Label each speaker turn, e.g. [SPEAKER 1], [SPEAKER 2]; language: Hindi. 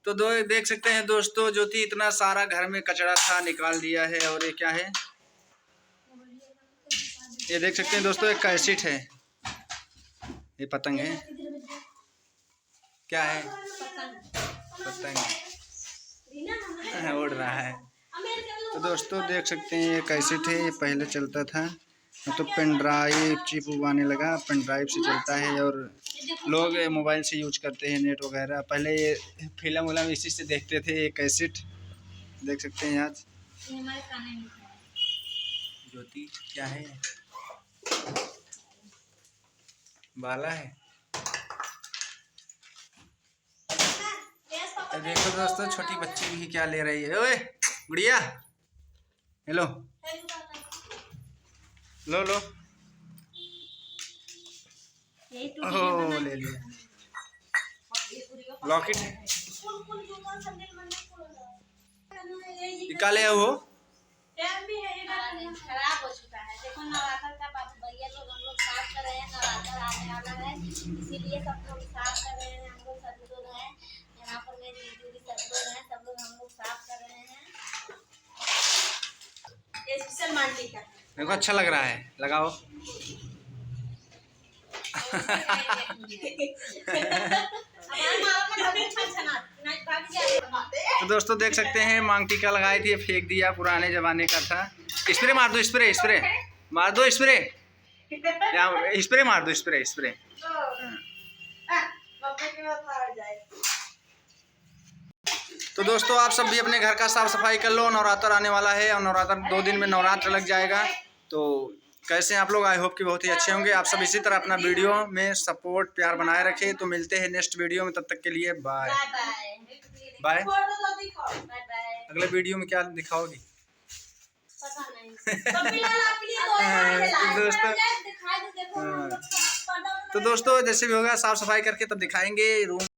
[SPEAKER 1] तो देख सकते हैं दोस्तों, ज्योति इतना सारा घर में कचरा था निकाल दिया है। और ये क्या है, ये देख सकते हैं दोस्तों, एक कैसेट है। ये पतंग है, क्या है, पतंग उड़ रहा है। तो दोस्तों देख सकते हैं ये कैसेट है, ये पहले चलता था तो पेन ड्राइव चिप आने लगा, पेन ड्राइव से चलता है। और लोग मोबाइल से यूज करते हैं नेट वगैरह। पहले ये फिल्म उलम इसी से देखते थे। ये कैसेट देख सकते हैं आज। ज्योति क्या है, बाला है। तो देखो दोस्तों, छोटी बच्ची भी क्या ले रही है। ओए गुड़िया, हेलो, लो लो, ओह ले लिया। लॉकेट है, निकाले वो
[SPEAKER 2] खराब हो चुका है। देखो नवरात्र का भैया लोग हम लोग साफ कर रहे हैं, नवरात्र आने वाला है इसीलिए सब लोग साफ कर रहे हैं। हम लोग सब लोग हैं यहाँ पर, मेरी दीदी सब लोग हैं, सब लोग हम लोग साफ कर रहे हैं। ये स्पेशल माल्टी का
[SPEAKER 1] देखो अच्छा लग रहा है, लगाओ। तो दोस्तों देख सकते हैं मांग टीका लगाई थी, फेंक दिया, पुराने जमाने का था। स्प्रे मार दो, स्प्रे स्प्रे मार दो, स्प्रे स्प्रे मार दो, स्प्रे स्प्रे। तो दोस्तों आप सब भी अपने घर का साफ सफाई कर लो, नवरात्र आने वाला है और नवरात्र 2 दिन में नवरात्र लग जाएगा। तो कैसे हैं आप लोग, आई होप कि बहुत ही अच्छे होंगे। आप सब इसी तरह अपना वीडियो में सपोर्ट प्यार बनाए रखें। तो मिलते हैं नेक्स्ट वीडियो में, तब तक के लिए बाय बाय। अगले वीडियो में क्या दिखाओगी? तो दोस्तों जैसे भी होगा साफ सफाई करके तब दिखाएंगे रूम।